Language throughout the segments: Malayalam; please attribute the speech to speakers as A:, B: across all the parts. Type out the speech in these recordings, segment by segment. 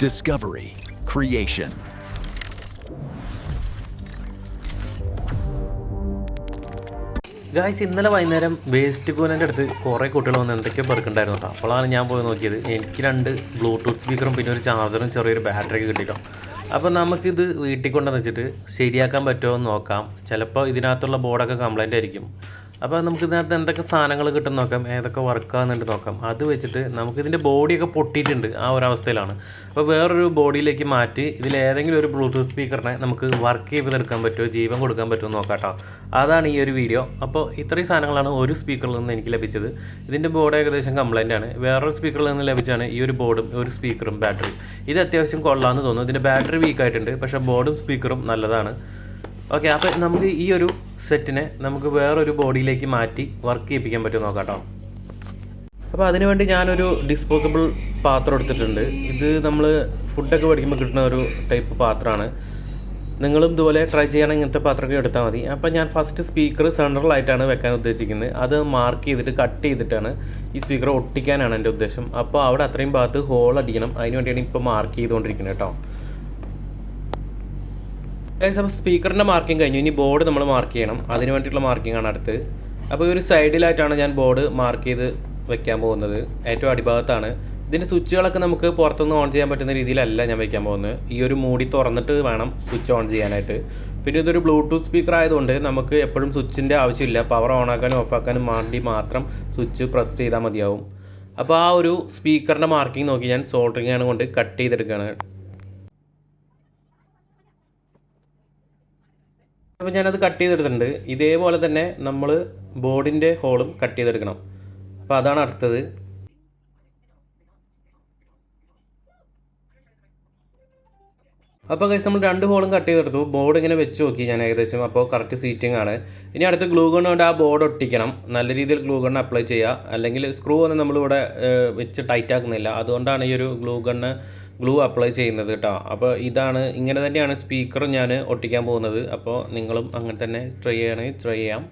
A: discovery, creation.
B: ഗായ്സ്, ഇന്നലെ വൈകുന്നേരം വേസ്റ്റ് കൂനൻ്റെ അടുത്ത് കുറേ കുട്ടികൾ വന്ന് എന്തൊക്കെയോ പെറുക്കുണ്ടായിരുന്നു കേട്ടോ. അപ്പോഴാണ് ഞാൻ പോയി നോക്കിയത്. എനിക്ക് 2 ബ്ലൂടൂത്ത് സ്പീക്കറും പിന്നെ ഒരു ചാർജറും ചെറിയൊരു ബാറ്ററിയൊക്കെ കിട്ടിയിട്ടോ. അപ്പോൾ നമുക്കിത് വീട്ടിൽ കൊണ്ടുവന്ന് വെച്ചിട്ട് ശരിയാക്കാൻ പറ്റുമോ എന്ന് നോക്കാം. ചിലപ്പോൾ ഇതിനകത്തുള്ള ബോർഡൊക്കെ കംപ്ലൈൻ്റ് ആയിരിക്കും. അപ്പോൾ നമുക്ക് ഇതിനകത്ത് എന്തൊക്കെ സാധനങ്ങൾ കിട്ടും നോക്കാം, ഏതൊക്കെ വർക്കാകുന്നുണ്ട് നോക്കാം. അത് വെച്ചിട്ട് നമുക്കിതിൻ്റെ ബോഡിയൊക്കെ പൊട്ടിയിട്ടുണ്ട്, ആ ഒരവസ്ഥയിലാണ്. അപ്പോൾ വേറൊരു ബോഡിയിലേക്ക് മാറ്റി ഇതിലേതെങ്കിലും ഒരു ബ്ലൂടൂത്ത് സ്പീക്കറിനെ നമുക്ക് വർക്ക് ചെയ്തെടുക്കാൻ പറ്റുമോ, ജീവൻ കൊടുക്കാൻ പറ്റുമോ നോക്കാം കേട്ടോ. അതാണ് ഈ ഒരു വീഡിയോ. അപ്പോൾ ഇത്രയും സാധനങ്ങളാണ് ഒരു സ്പീക്കറിൽ നിന്ന് എനിക്ക് ലഭിച്ചത്. ഇതിൻ്റെ ബോർഡ് ഏകദേശം കംപ്ലൈൻ്റ് ആണ്. വേറൊരു സ്പീക്കറിൽ നിന്ന് ലഭിച്ചാണ് ഈ ഒരു ബോർഡും ഒരു സ്പീക്കറും ബാറ്ററി. ഇത് അത്യാവശ്യം കൊള്ളാമെന്ന് തോന്നുന്നു. ഇതിൻ്റെ ബാറ്ററി വീക്കായിട്ടുണ്ട്, പക്ഷേ ബോർഡും സ്പീക്കറും നല്ലതാണ്. ഓക്കെ, അപ്പോൾ നമുക്ക് ഈ ഒരു സെറ്റിനെ നമുക്ക് വേറൊരു ബോഡിയിലേക്ക് മാറ്റി വർക്ക് ചെയ്യിപ്പിക്കാൻ പറ്റുമോ നോക്കാം കേട്ടോ. അപ്പോൾ അതിനുവേണ്ടി ഞാനൊരു ഡിസ്പോസിബിൾ പാത്രം എടുത്തിട്ടുണ്ട്. ഇത് നമ്മൾ ഫുഡൊക്കെ മേടിക്കുമ്പോൾ കിട്ടുന്ന ഒരു ടൈപ്പ് പാത്രമാണ്. നിങ്ങളും ഇതുപോലെ ട്രൈ ചെയ്യണമെങ്കിൽ ഇങ്ങനത്തെ പാത്രമൊക്കെ എടുത്താൽ മതി. അപ്പോൾ ഞാൻ ഫസ്റ്റ് സ്പീക്കർ സെൻട്രലായിട്ടാണ് വെക്കാൻ ഉദ്ദേശിക്കുന്നത്. അത് മാർക്ക് ചെയ്തിട്ട് കട്ട് ചെയ്തിട്ടാണ് ഈ സ്പീക്കർ ഒട്ടിക്കാനാണ് എൻ്റെ ഉദ്ദേശം. അപ്പോൾ അവിടെ അത്രയും ഭാഗത്ത് ഹോൾ അടിക്കണം. അതിന് വേണ്ടിയാണ് ഇപ്പോൾ മാർക്ക് ചെയ്തുകൊണ്ടിരിക്കുന്നത് കേട്ടോ. അപ്പോൾ സ്പീക്കറിൻ്റെ മാർക്കിങ് കഴിഞ്ഞു. ഇനി ബോർഡ് നമ്മൾ മാർക്ക് ചെയ്യണം. അതിന് വേണ്ടിയിട്ടുള്ള മാർക്കിംഗ് ആണ് അടുത്ത്. അപ്പോൾ ഈ ഒരു സൈഡിലായിട്ടാണ് ഞാൻ ബോർഡ് മാർക്ക് ചെയ്ത് വെക്കാൻ പോകുന്നത്. ഏറ്റവും അടിഭാഗത്താണ്. ഇതിൻ്റെ സ്വിച്ചുകളൊക്കെ നമുക്ക് പുറത്തുനിന്ന് ഓൺ ചെയ്യാൻ പറ്റുന്ന രീതിയിലല്ല ഞാൻ വെക്കാൻ പോകുന്നത്. ഈ ഒരു മൂടി തുറന്നിട്ട് വേണം സ്വിച്ച് ഓൺ ചെയ്യാനായിട്ട്. പിന്നെ ഇതൊരു ബ്ലൂടൂത്ത് സ്പീക്കർ ആയതുകൊണ്ട് നമുക്ക് എപ്പോഴും സ്വിച്ചിൻ്റെ ആവശ്യമില്ല. പവർ ഓൺ ആക്കാനും ഓഫ് ആക്കാനും വേണ്ടി മാത്രം സ്വിച്ച് പ്രസ് ചെയ്താൽ മതിയാവും. അപ്പോൾ ആ ഒരു സ്പീക്കറിൻ്റെ മാർക്കിംഗ് നോക്കി ഞാൻ സോൾഡറിങ് ആണ് കൊണ്ട് കട്ട് ചെയ്തെടുക്കുകയാണ്. അപ്പോൾ ഞാനത് കട്ട് ചെയ്തെടുത്തിട്ടുണ്ട്. ഇതേപോലെ തന്നെ നമ്മൾ ബോർഡിൻ്റെ ഹോളും കട്ട് ചെയ്തെടുക്കണം. അപ്പോൾ അതാണ് അടുത്തത്. അപ്പോൾ ഗൈസ്, നമ്മൾ 2 ഹോളും കട്ട് ചെയ്തെടുത്തു. ബോർഡ് ഇങ്ങനെ വെച്ച് നോക്കി ഞാൻ ഏകദേശം. അപ്പോൾ കറക്റ്റ് സീറ്റിംഗ് ആണ്. ഇനി അടുത്ത് ഗ്ലൂ ഗൺ കൊണ്ട് ആ ബോർഡ് ഒട്ടിക്കണം. നല്ല രീതിയിൽ ഗ്ലൂ ഗൺ അപ്ലൈ ചെയ്യുക. അല്ലെങ്കിൽ സ്ക്രൂ ഒന്നും നമ്മളിവിടെ വെച്ച് ടൈറ്റ് ആക്കുന്നില്ല. അതുകൊണ്ടാണ് ഈ ഒരു ഗ്ലൂ അപ്ലൈ ചെയ്യുന്നത് കേട്ടോ. അപ്പോൾ ഇങ്ങനെ തന്നെയാണ് സ്പീക്കർ ഞാൻ ഒട്ടിക്കാൻ പോകുന്നത്. അപ്പോൾ നിങ്ങളും അങ്ങനെ തന്നെ ട്രൈ ചെയ്യാം.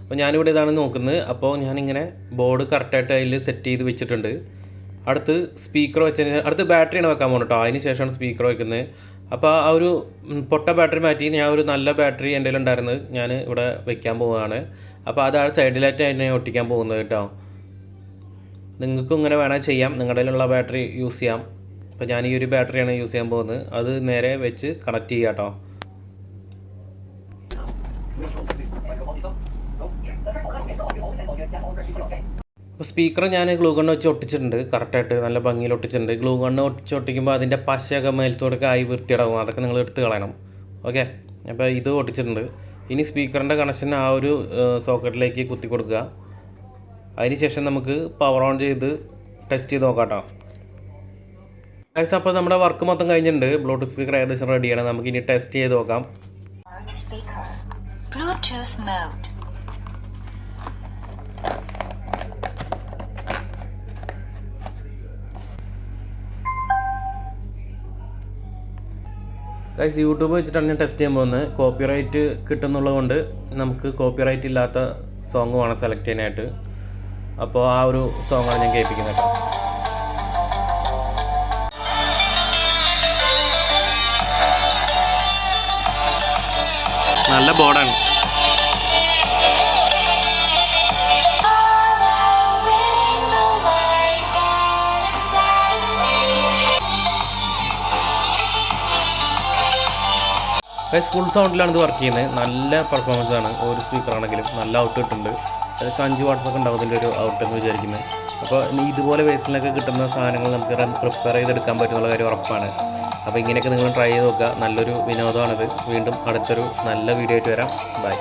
B: അപ്പോൾ ഞാനിവിടെ ഇതാണ് നോക്കുന്നത്. അപ്പോൾ ഞാനിങ്ങനെ ബോർഡ് കറക്റ്റായിട്ട് അതിൽ സെറ്റ് ചെയ്ത് വെച്ചിട്ടുണ്ട്. അടുത്ത് സ്പീക്കർ വെച്ചതിന് അടുത്ത് ബാറ്ററിയാണ് വെക്കാൻ പോകുന്നത് കേട്ടോ. അതിന് ശേഷമാണ് സ്പീക്കർ വെക്കുന്നത്. അപ്പോൾ ആ ഒരു പൊട്ട ബാറ്ററി മാറ്റി ഞാൻ ഒരു നല്ല ബാറ്ററി എൻ്റെ ഉണ്ടായിരുന്നത് ഞാൻ ഇവിടെ വെക്കാൻ പോവുകയാണ്. അപ്പോൾ അതാണ് സൈഡിലായിട്ട് അതിനെ ഒട്ടിക്കാൻ പോകുന്നത് കേട്ടോ. നിങ്ങൾക്കും ഇങ്ങനെ വേണമെങ്കിൽ ചെയ്യാം. നിങ്ങളുടെ കയ്യിലുള്ള ബാറ്ററി യൂസ് ചെയ്യാം. അപ്പോൾ ഞാൻ ഈ ഒരു ബാറ്ററിയാണ് യൂസ് ചെയ്യാൻ പോകുന്നത്. അത് നേരെ വെച്ച് കണക്ട് ചെയ്യാം കേട്ടോ. അപ്പോൾ സ്പീക്കർ ഞാൻ ഗ്ലൂ ഗണ്ണ് വെച്ച് ഒട്ടിച്ചിട്ടുണ്ട്. കറക്റ്റായിട്ട് നല്ല ഭംഗിയിൽ ഒട്ടിച്ചിട്ടുണ്ട്. ഗ്ലൂ ഗണ്ണ് ഒട്ടിക്കുമ്പോൾ അതിൻ്റെ പശയൊക്കെ മേലത്തോടൊക്കെ ആയി വൃത്തിയിടാവും. അതൊക്കെ നിങ്ങൾ എടുത്ത് കളയണം. ഓക്കെ, അപ്പോൾ ഇത് ഒട്ടിച്ചിട്ടുണ്ട്. ഇനി സ്പീക്കറിൻ്റെ കണക്ഷൻ ആ ഒരു സോക്കറ്റിലേക്ക് കുത്തി കൊടുക്കുക. അതിനുശേഷം നമുക്ക് പവർ ഓൺ ചെയ്ത് ടെസ്റ്റ് ചെയ്ത് നോക്കാം കേട്ടോ. അപ്പോൾ നമ്മുടെ വർക്ക് മൊത്തം കഴിഞ്ഞിട്ടുണ്ട്. ബ്ലൂടൂത്ത് സ്പീക്കർ ഏകദേശം റെഡിയാണ്. നമുക്ക് ഇനി ടെസ്റ്റ് ചെയ്ത് നോക്കാം. ഗൈസ്, യൂട്യൂബ് വെച്ചിട്ടാണ് ഞാൻ ടെസ്റ്റ് ചെയ്യാൻ പോകുന്നത്. കോപ്പിറൈറ്റ് കിട്ടുന്നുള്ളത് കൊണ്ട് നമുക്ക് കോപ്പിറൈറ്റ് ഇല്ലാത്ത സോങ് വേണം സെലക്ട് ചെയ്യാനായിട്ട്. അപ്പോൾ ആ ഒരു സോങ്ങാണ് ഞാൻ കേൾപ്പിക്കുന്നത് കേട്ടോ. നല്ല ബോർഡാണ്. ഫുൾ സൗണ്ടിലാണ് ഇത് വർക്ക് ചെയ്യുന്നത്. നല്ല പെർഫോമൻസ് ആണ്. ഒരു സ്പീക്കറാണെങ്കിലും നല്ല ഔട്ട് കിട്ടുന്നുണ്ട്. ഏകദേശം 5 വാട്ട്സൊക്കെ ഉണ്ടാവും ഇതിൻ്റെ ഒരു ഔട്ട് എന്ന് വിചാരിക്കുന്നത്. അപ്പോൾ ഇതുപോലെ വേസ്റ്റിലൊക്കെ കിട്ടുന്ന സാധനങ്ങൾ നമുക്ക് പ്രിപ്പയർ ചെയ്തെടുക്കാൻ പറ്റുന്നുള്ള കാര്യം ഉറപ്പാണ്. അപ്പോൾ ഇങ്ങനെയൊക്കെ നിങ്ങൾ ട്രൈ ചെയ്ത് നോക്കുക. നല്ലൊരു വിനോദമാണിത്. വീണ്ടും അടുത്തൊരു നല്ല വീഡിയോ ആയിട്ട് വരാം. ബൈ.